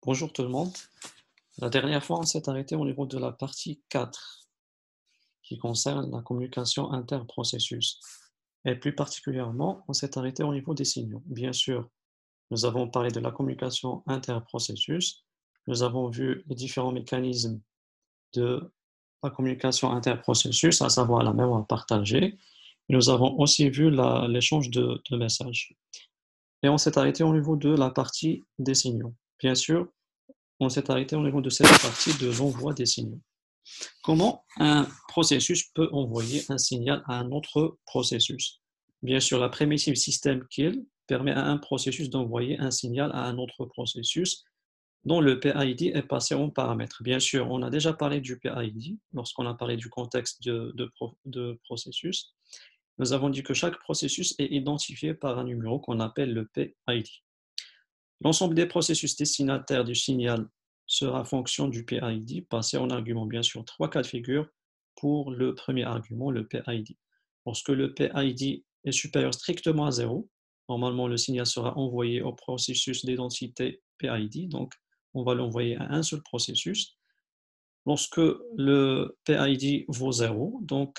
Bonjour tout le monde. La dernière fois, on s'est arrêté au niveau de la partie 4, qui concerne la communication interprocessus. Et plus particulièrement, on s'est arrêté au niveau des signaux. Bien sûr, nous avons parlé de la communication interprocessus. Nous avons vu les différents mécanismes de la communication interprocessus, à savoir la mémoire partagée. Nous avons aussi vu l'échange de messages. Et on s'est arrêté au niveau de la partie des signaux. Bien sûr, on s'est arrêté au niveau de cette partie de l'envoi des signaux. Comment un processus peut envoyer un signal à un autre processus? Bien sûr, la primitive système kill permet à un processus d'envoyer un signal à un autre processus dont le PID est passé en paramètre. Bien sûr, on a déjà parlé du PID lorsqu'on a parlé du contexte de processus. Nous avons dit que chaque processus est identifié par un numéro qu'on appelle le PID. L'ensemble des processus destinataires du signal sera fonction du PID, passé en argument, bien sûr, trois cas de figure pour le premier argument, le PID. Lorsque le PID est supérieur strictement à 0, normalement le signal sera envoyé au processus d'identité PID, donc on va l'envoyer à un seul processus. Lorsque le PID vaut 0, donc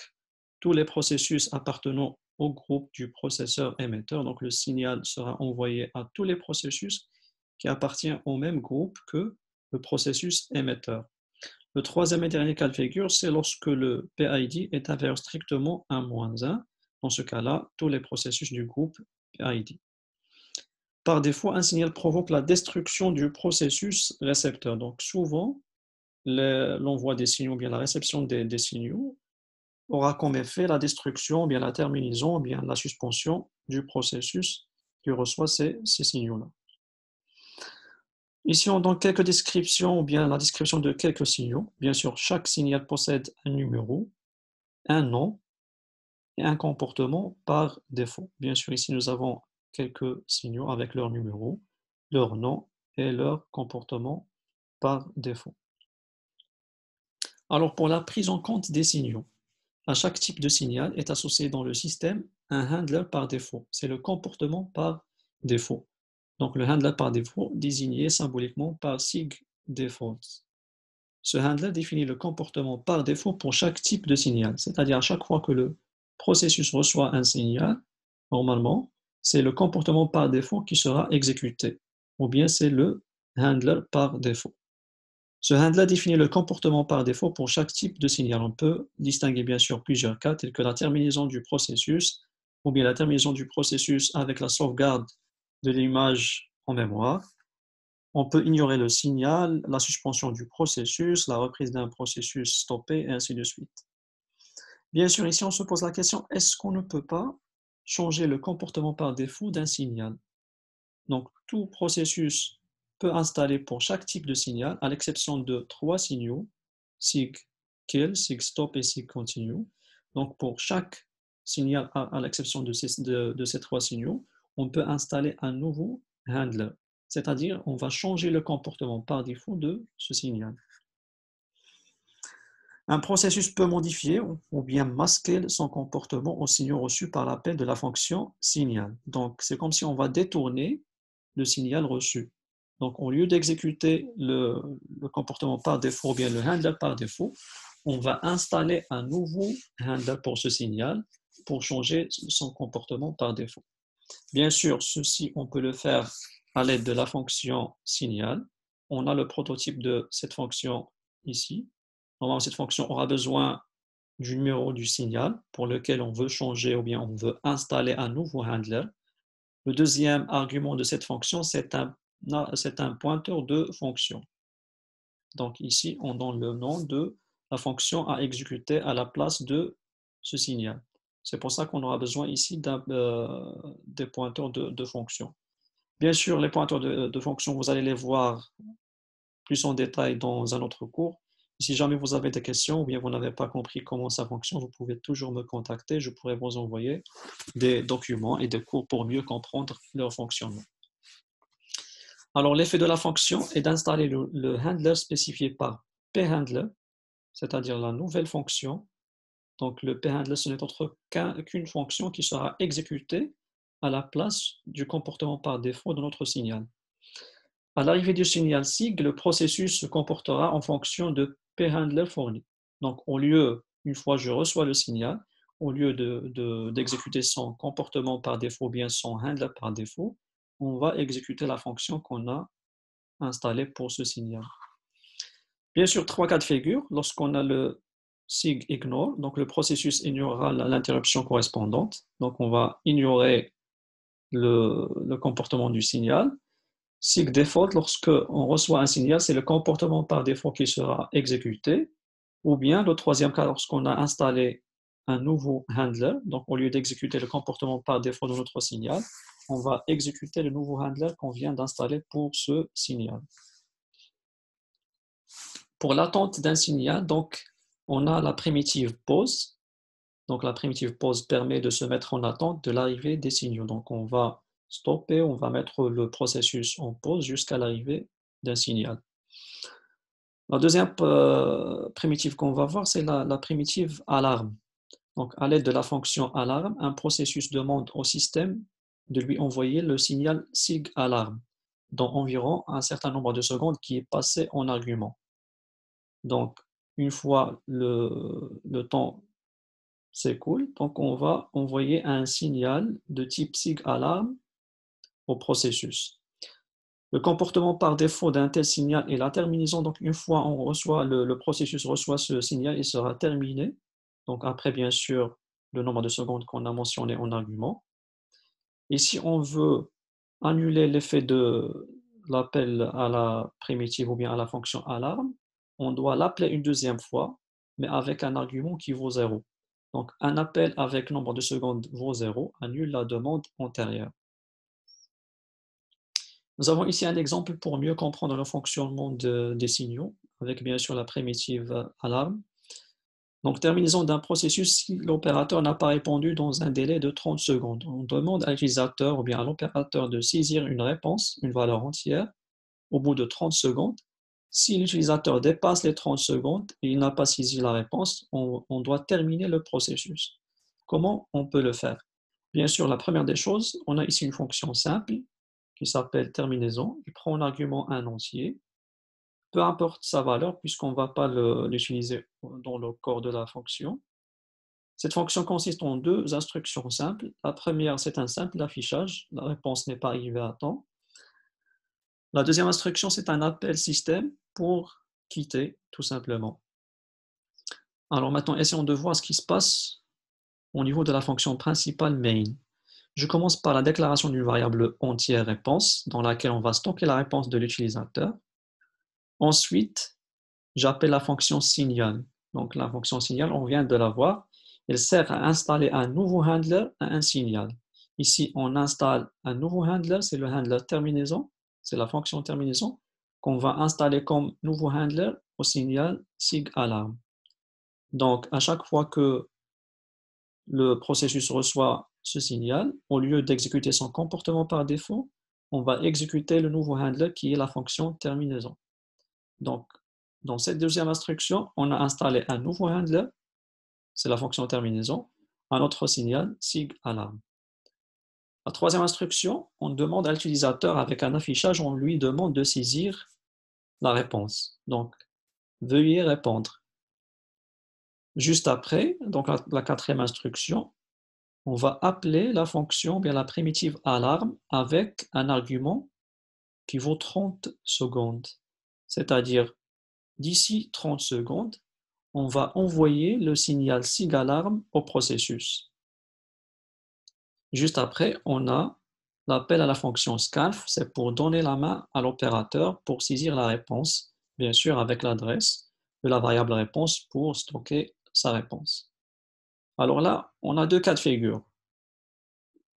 tous les processus appartenant au groupe du processeur émetteur, donc le signal sera envoyé à tous les processus qui appartiennent au même groupe que le processus émetteur. Le troisième et dernier cas de figure, c'est lorsque le PID est inférieur strictement à -1. Dans ce cas-là, tous les processus du groupe PID. Par défaut, un signal provoque la destruction du processus récepteur. Donc souvent, l'envoi des signaux, ou bien la réception des signaux, aura comme effet la destruction, ou bien la terminaison, ou bien la suspension du processus qui reçoit ces signaux-là. Ici, on donne quelques descriptions, ou bien la description de quelques signaux. Bien sûr, chaque signal possède un numéro, un nom et un comportement par défaut. Bien sûr, ici, nous avons quelques signaux avec leur numéro, leur nom et leur comportement par défaut. Alors, pour la prise en compte des signaux, à chaque type de signal est associé dans le système un handler par défaut. C'est le comportement par défaut. Donc, le handler par défaut, désigné symboliquement par SIG_default. Ce handler définit le comportement par défaut pour chaque type de signal, c'est-à-dire à chaque fois que le processus reçoit un signal, normalement, c'est le comportement par défaut qui sera exécuté, ou bien c'est le handler par défaut. Ce handler définit le comportement par défaut pour chaque type de signal. On peut distinguer bien sûr plusieurs cas, tels que la terminaison du processus, ou bien la terminaison du processus avec la sauvegarde de l'image en mémoire. On peut ignorer le signal, la suspension du processus, la reprise d'un processus stoppé, et ainsi de suite. Bien sûr, ici, on se pose la question, est-ce qu'on ne peut pas changer le comportement par défaut d'un signal? Donc, tout processus peut installer pour chaque type de signal, à l'exception de trois signaux, sig kill, sig stop et sig continue. Donc, pour chaque signal, à l'exception de ces trois signaux, on peut installer un nouveau handler, c'est-à-dire on va changer le comportement par défaut de ce signal. Un processus peut modifier ou bien masquer son comportement aux signaux reçus par l'appel de la fonction signal. Donc, c'est comme si on va détourner le signal reçu. Donc, au lieu d'exécuter le comportement par défaut ou bien le handler par défaut, on va installer un nouveau handler pour ce signal pour changer son comportement par défaut. Bien sûr, ceci, on peut le faire à l'aide de la fonction signal. On a le prototype de cette fonction ici. Normalement, cette fonction aura besoin du numéro du signal pour lequel on veut changer ou bien on veut installer un nouveau handler. Le deuxième argument de cette fonction, c'est un pointeur de fonction. Donc ici, on donne le nom de la fonction à exécuter à la place de ce signal. C'est pour ça qu'on aura besoin ici des pointeurs de fonction. Bien sûr, les pointeurs de fonction, vous allez les voir plus en détail dans un autre cours. Si jamais vous avez des questions ou bien vous n'avez pas compris comment ça fonctionne, vous pouvez toujours me contacter. Je pourrai vous envoyer des documents et des cours pour mieux comprendre leur fonctionnement. Alors, l'effet de la fonction est d'installer le handler spécifié par phandler, c'est-à-dire la nouvelle fonction. Donc, le phandler, ce n'est autre qu'une fonction qui sera exécutée à la place du comportement par défaut de notre signal. À l'arrivée du signal SIG, le processus se comportera en fonction de p-handler fourni. Donc, une fois que je reçois le signal, au lieu d'exécuter son comportement par défaut ou bien son handler par défaut, on va exécuter la fonction qu'on a installée pour ce signal. Bien sûr, 3 cas de figure. Lorsqu'on a le SIG ignore, donc le processus ignorera l'interruption correspondante. Donc, on va ignorer le comportement du signal. SIG default, lorsque on reçoit un signal, c'est le comportement par défaut qui sera exécuté. Ou bien, le troisième cas, lorsqu'on a installé un nouveau handler, donc au lieu d'exécuter le comportement par défaut de notre signal, on va exécuter le nouveau handler qu'on vient d'installer pour ce signal. Pour l'attente d'un signal, donc, on a la primitive pause. Donc, la primitive pause permet de se mettre en attente de l'arrivée des signaux. Donc, on va stopper, on va mettre le processus en pause jusqu'à l'arrivée d'un signal. La deuxième primitive qu'on va voir, c'est la primitive alarme. Donc, à l'aide de la fonction alarme, un processus demande au système de lui envoyer le signal SIG alarme dans environ un certain nombre de secondes qui est passé en argument. Donc, une fois le temps s'écoule, donc on va envoyer un signal de type SIG alarme au processus. Le comportement par défaut d'un tel signal est la terminaison. Donc, une fois le processus reçoit ce signal, il sera terminé. Donc, après, bien sûr, le nombre de secondes qu'on a mentionné en argument. Et si on veut annuler l'effet de l'appel à la primitive ou bien à la fonction alarme, on doit l'appeler une deuxième fois, mais avec un argument qui vaut 0. Donc, un appel avec nombre de secondes vaut 0 annule la demande antérieure. Nous avons ici un exemple pour mieux comprendre le fonctionnement des signaux, avec bien sûr la primitive alarme. Donc, terminaison d'un processus si l'opérateur n'a pas répondu dans un délai de 30 secondes. On demande à l'utilisateur ou bien à l'opérateur de saisir une réponse, une valeur entière, au bout de 30 secondes. Si l'utilisateur dépasse les 30 secondes et il n'a pas saisi la réponse, on doit terminer le processus. Comment on peut le faire? Bien sûr, la première des choses, on a ici une fonction simple qui s'appelle terminaison. Il prend en argument un entier, peu importe sa valeur, puisqu'on ne va pas l'utiliser dans le corps de la fonction. Cette fonction consiste en 2 instructions simples. La première, c'est un simple affichage. La réponse n'est pas arrivée à temps. La deuxième instruction, c'est un appel système pour quitter, tout simplement. Alors maintenant, essayons de voir ce qui se passe au niveau de la fonction principale main. Je commence par la déclaration d'une variable entière réponse, dans laquelle on va stocker la réponse de l'utilisateur. Ensuite, j'appelle la fonction signal. Donc la fonction signal, on vient de la voir. Elle sert à installer un nouveau handler à un signal. Ici, on installe un nouveau handler, c'est le handler terminaison, c'est la fonction terminaison qu'on va installer comme nouveau handler au signal SIG alarme. Donc, à chaque fois que le processus reçoit ce signal, au lieu d'exécuter son comportement par défaut, on va exécuter le nouveau handler qui est la fonction terminaison. Donc, dans cette deuxième instruction, on a installé un nouveau handler, c'est la fonction terminaison, un autre signal SIG alarme. La troisième instruction, on demande à l'utilisateur avec un affichage, on lui demande de saisir la réponse. Donc, veuillez répondre. Juste après, donc la quatrième instruction, on va appeler la fonction, bien la primitive alarme, avec un argument qui vaut 30 secondes. C'est-à-dire, d'ici 30 secondes, on va envoyer le signal SIG alarme au processus. Juste après, on a l'appel à la fonction scanf, c'est pour donner la main à l'opérateur pour saisir la réponse, bien sûr avec l'adresse de la variable réponse pour stocker sa réponse. Alors là, on a 2 cas de figure.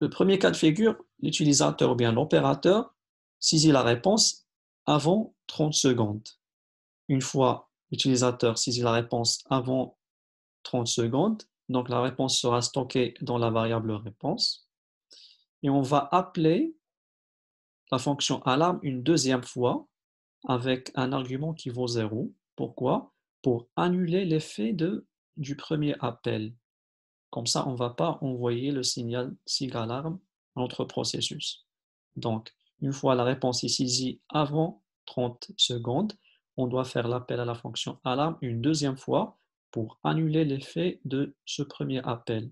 Le premier cas de figure, l'utilisateur ou bien l'opérateur saisit la réponse avant 30 secondes. Une fois l'utilisateur saisit la réponse avant 30 secondes, donc la réponse sera stockée dans la variable réponse. Et on va appeler la fonction alarme une deuxième fois avec un argument qui vaut 0. Pourquoi? Pour annuler l'effet du premier appel. Comme ça, on ne va pas envoyer le signal SIG alarme à notre processus. Donc, une fois la réponse est saisie avant 30 secondes, on doit faire l'appel à la fonction alarme une deuxième fois pour annuler l'effet de ce premier appel.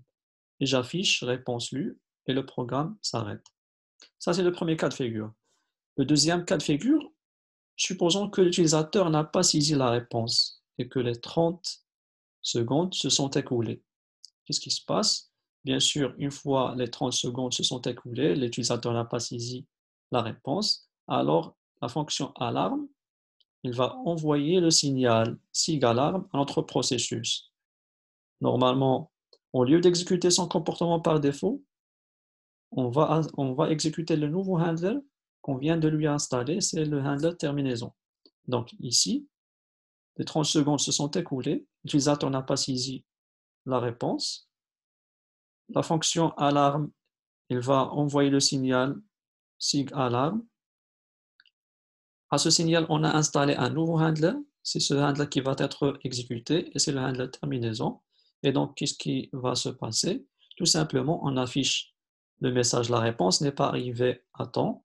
Et j'affiche réponse lue et le programme s'arrête. Ça, c'est le premier cas de figure. Le deuxième cas de figure, supposons que l'utilisateur n'a pas saisi la réponse et que les 30 secondes se sont écoulées. Qu'est-ce qui se passe? Bien sûr, une fois les 30 secondes se sont écoulées, l'utilisateur n'a pas saisi la réponse, alors la fonction alarme, il va envoyer le signal SIG alarme à notre processus. Normalement, au lieu d'exécuter son comportement par défaut, on va exécuter le nouveau handler qu'on vient de lui installer, c'est le handler terminaison. Donc ici, les 30 secondes se sont écoulées, l'utilisateur n'a pas saisi la réponse. La fonction alarme, il va envoyer le signal SIG alarme. À ce signal, on a installé un nouveau handler. C'est ce handler qui va être exécuté et c'est le handler terminaison. Et donc, qu'est-ce qui va se passer? Tout simplement, on affiche le message la réponse n'est pas arrivée à temps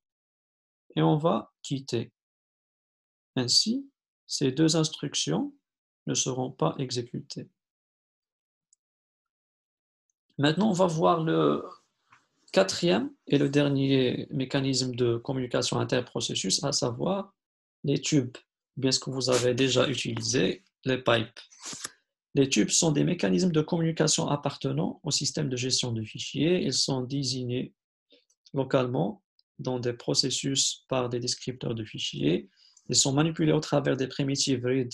et on va quitter. Ainsi, ces deux instructions ne seront pas exécutées. Maintenant, on va voir le quatrième et le dernier mécanisme de communication interprocessus, à savoir les tubes, bien ce que vous avez déjà utilisé, les pipes. Les tubes sont des mécanismes de communication appartenant au système de gestion de fichiers. Ils sont désignés localement dans des processus par des descripteurs de fichiers. Ils sont manipulés au travers des primitives read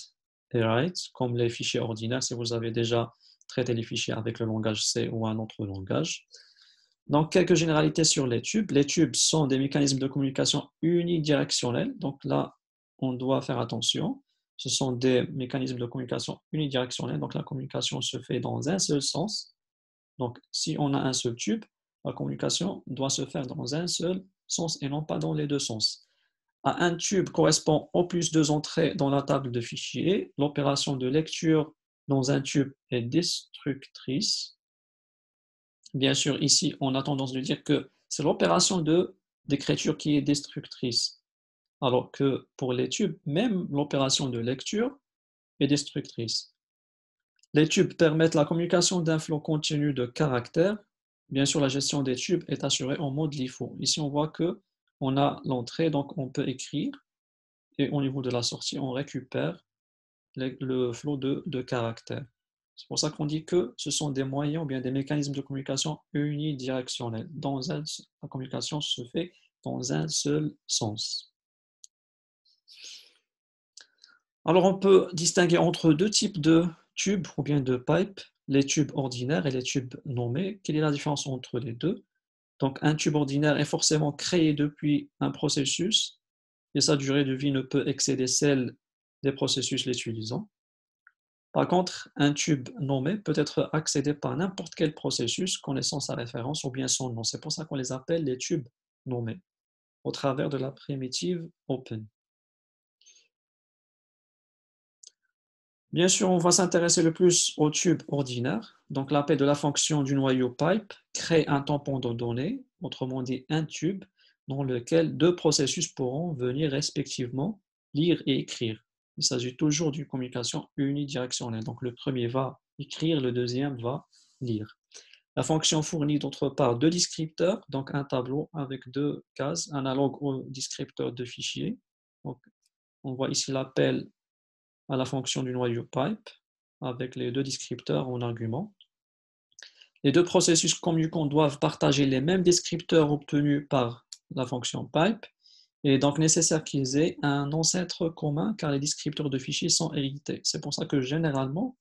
et write, comme les fichiers ordinaires, si vous avez déjà traité les fichiers avec le langage C ou un autre langage. Donc, quelques généralités sur les tubes. Les tubes sont des mécanismes de communication unidirectionnels. Donc là, on doit faire attention. Ce sont des mécanismes de communication unidirectionnels. Donc, la communication se fait dans un seul sens. Donc, si on a un seul tube, la communication doit se faire dans un seul sens et non pas dans les deux sens. À un tube correspond au plus deux entrées dans la table de fichiers. L'opération de lecture dans un tube est destructrice. Bien sûr, ici, on a tendance de dire que c'est l'opération d'écriture qui est destructrice, alors que pour les tubes, même l'opération de lecture est destructrice. Les tubes permettent la communication d'un flot continu de caractères. Bien sûr, la gestion des tubes est assurée en mode LIFO. Ici, on voit que on a l'entrée, donc on peut écrire, et au niveau de la sortie, on récupère le flot de caractères. C'est pour ça qu'on dit que ce sont des moyens ou bien des mécanismes de communication unidirectionnels. La communication se fait dans un seul sens. Alors on peut distinguer entre deux types de tubes ou bien de pipes, les tubes ordinaires et les tubes nommés. Quelle est la différence entre les deux? Donc un tube ordinaire est forcément créé depuis un processus et sa durée de vie ne peut excéder celle des processus l'utilisant. Par contre, un tube nommé peut être accédé par n'importe quel processus connaissant sa référence ou bien son nom. C'est pour ça qu'on les appelle les tubes nommés, au travers de la primitive open. Bien sûr, on va s'intéresser le plus au tube ordinaire. Donc l'appel de la fonction du noyau pipe crée un tampon de données, autrement dit un tube, dans lequel deux processus pourront venir respectivement lire et écrire. Il s'agit toujours d'une communication unidirectionnelle. Donc le premier va écrire, le deuxième va lire. La fonction fournit d'autre part deux descripteurs, donc un tableau avec deux cases analogues au descripteur de fichier. Donc, on voit ici l'appel à la fonction du noyau pipe avec les deux descripteurs en argument. Les deux processus communicants doivent partager les mêmes descripteurs obtenus par la fonction pipe et donc nécessaire qu'ils aient un ancêtre commun car les descripteurs de fichiers sont hérités. C'est pour ça que généralement,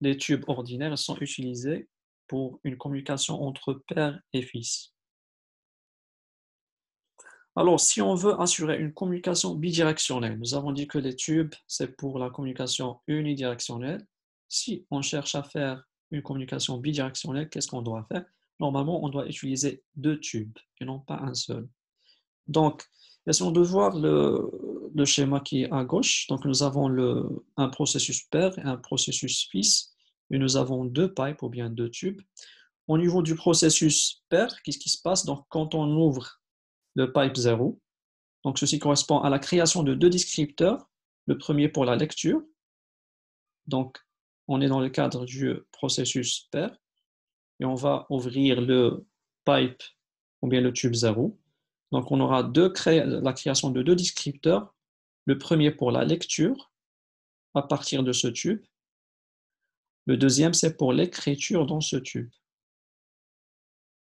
les tubes ordinaires sont utilisés pour une communication entre père et fils. Alors, si on veut assurer une communication bidirectionnelle, nous avons dit que les tubes, c'est pour la communication unidirectionnelle. Si on cherche à faire une communication bidirectionnelle, qu'est-ce qu'on doit faire? Normalement, on doit utiliser deux tubes et non pas un seul. Donc, essayons de voir le schéma qui est à gauche. Donc, nous avons un processus père et un processus fils, et nous avons deux pipes ou bien deux tubes. Au niveau du processus père, qu'est-ce qui se passe? Donc, quand on ouvre le pipe 0, Donc, ceci correspond à la création de deux descripteurs. Le premier pour la lecture. Donc, on est dans le cadre du processus pair. Et on va ouvrir le pipe ou bien le tube 0. Donc, on aura la création de deux descripteurs. Le premier pour la lecture à partir de ce tube. Le deuxième, c'est pour l'écriture dans ce tube.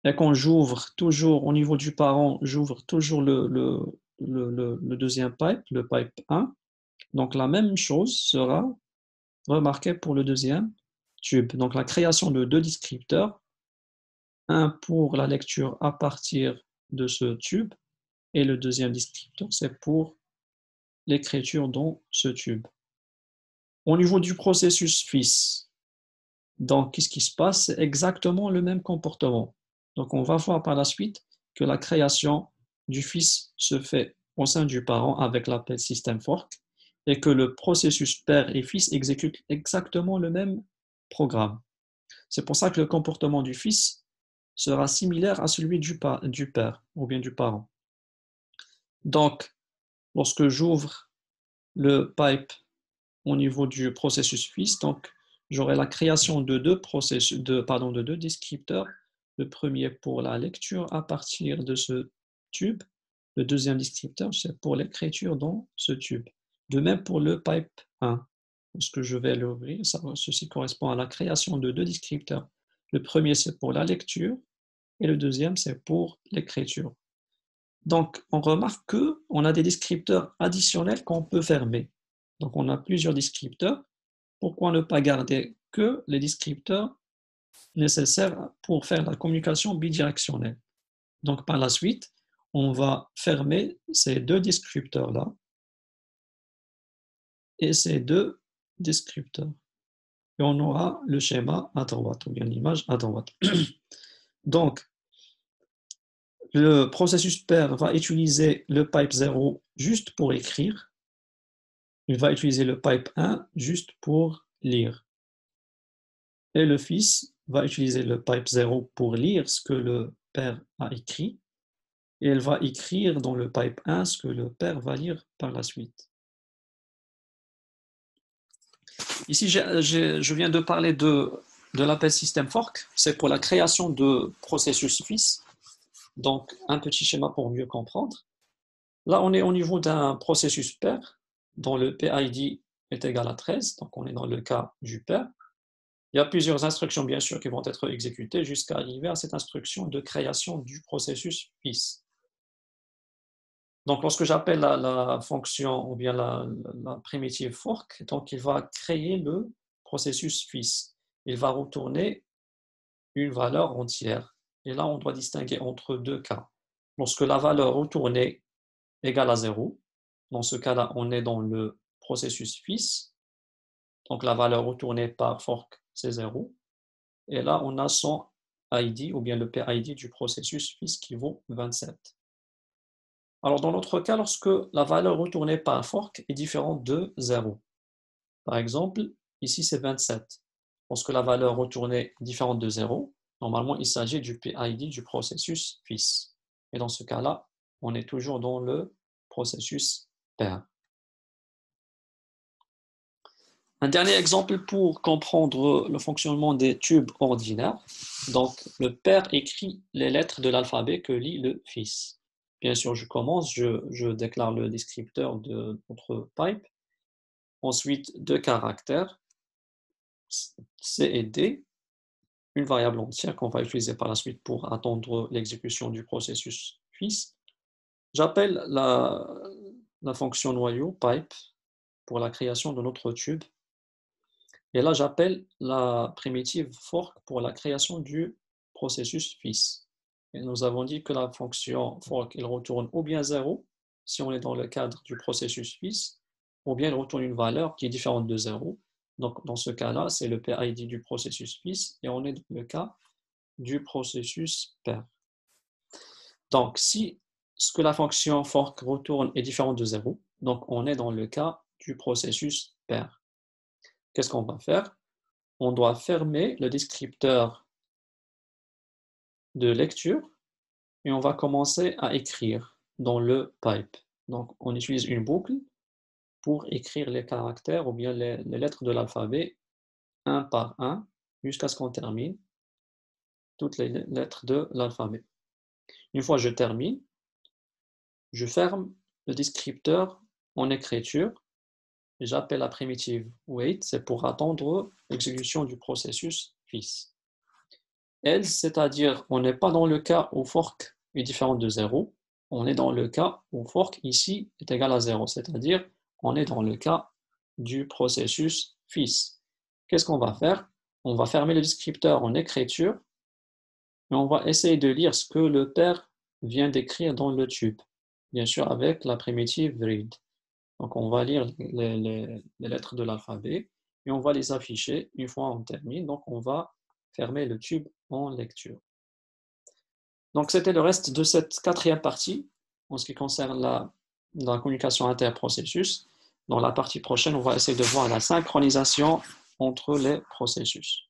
Et quand j'ouvre toujours au niveau du parent, j'ouvre toujours le deuxième pipe, le pipe 1. Donc la même chose sera remarquée pour le deuxième tube. Donc la création de deux descripteurs, un pour la lecture à partir de ce tube, et le deuxième descripteur, c'est pour l'écriture dans ce tube. Au niveau du processus fils, donc qu'est-ce qui se passe? C'est exactement le même comportement. Donc on va voir par la suite que la création du fils se fait au sein du parent avec l'appel system fork et que le processus père et fils exécute exactement le même programme. C'est pour ça que le comportement du fils sera similaire à celui du père ou bien du parent. Donc, lorsque j'ouvre le pipe au niveau du processus fils, donc j'aurai la création de deux descripteurs. Le premier pour la lecture à partir de ce tube. Le deuxième descripteur, c'est pour l'écriture dans ce tube. De même pour le pipe 1. Lorsque je vais l'ouvrir, ceci correspond à la création de deux descripteurs. Le premier, c'est pour la lecture et le deuxième, c'est pour l'écriture. Donc, on remarque qu'on a des descripteurs additionnels qu'on peut fermer. Donc, on a plusieurs descripteurs. Pourquoi ne pas garder que les descripteurs nécessaires pour faire la communication bidirectionnelle? Donc, par la suite, on va fermer ces deux descripteurs-là et ces deux descripteurs. Et on aura le schéma à droite, ou bien l'image à droite. Donc, le processus pair va utiliser le pipe 0 juste pour écrire. Il va utiliser le pipe 1 juste pour lire. Et le fils va utiliser le pipe 0 pour lire ce que le père a écrit. Et elle va écrire dans le pipe 1 ce que le père va lire par la suite. Ici, je viens de parler de l'appel system fork. C'est pour la création de processus fils. Donc, un petit schéma pour mieux comprendre. Là, on est au niveau d'un processus pair dont le PID est égal à 13. Donc, on est dans le cas du père. Il y a plusieurs instructions, bien sûr, qui vont être exécutées jusqu'à arriver à cette instruction de création du processus fils. Donc, lorsque j'appelle la fonction ou bien la primitive fork, donc il va créer le processus fils. Il va retourner une valeur entière. Et là, on doit distinguer entre deux cas. Lorsque la valeur retournée égale à 0, dans ce cas-là, on est dans le processus fils. Donc, la valeur retournée par fork, c'est 0. Et là, on a son ID ou bien le PID du processus fils qui vaut 27. Alors, dans l'autre cas, lorsque la valeur retournée par fork est différente de 0. Par exemple, ici, c'est 27. Lorsque la valeur retournée est différente de 0, normalement, il s'agit du PID du processus fils. Et dans ce cas-là, on est toujours dans le processus pair. Un dernier exemple pour comprendre le fonctionnement des tubes ordinaires. Donc, le père écrit les lettres de l'alphabet que lit le fils. Bien sûr, je commence, je déclare le descripteur de notre pipe. Ensuite, deux caractères, C et D, une variable entière qu'on va utiliser par la suite pour attendre l'exécution du processus fils. J'appelle la fonction noyau, pipe, pour la création de notre tube. Et là, j'appelle la primitive fork pour la création du processus fils. Et nous avons dit que la fonction fork, elle retourne ou bien 0, si on est dans le cadre du processus fils, ou bien elle retourne une valeur qui est différente de 0. Donc, dans ce cas-là, c'est le PID du processus fils, et on est dans le cas du processus pair. Donc, si ce que la fonction fork retourne est différent de 0, donc on est dans le cas du processus pair. Qu'est-ce qu'on va faire? On doit fermer le descripteur de lecture et on va commencer à écrire dans le pipe. Donc, on utilise une boucle pour écrire les caractères ou bien les lettres de l'alphabet un par un jusqu'à ce qu'on termine toutes les lettres de l'alphabet. Une fois que je termine, je ferme le descripteur en écriture et j'appelle la primitive wait, c'est pour attendre l'exécution du processus fils. Else, c'est-à-dire on n'est pas dans le cas où fork est différent de 0, on est dans le cas où fork ici est égal à 0, c'est-à-dire on est dans le cas du processus fils. Qu'est-ce qu'on va faire? On va fermer le descripteur en écriture et on va essayer de lire ce que le père vient d'écrire dans le tube, bien sûr avec la primitive read. Donc on va lire les lettres de l'alphabet et on va les afficher une fois on termine. Donc on va fermer le tube en lecture. Donc c'était le reste de cette quatrième partie en ce qui concerne la communication interprocessus. Dans la partie prochaine, on va essayer de voir la synchronisation entre les processus.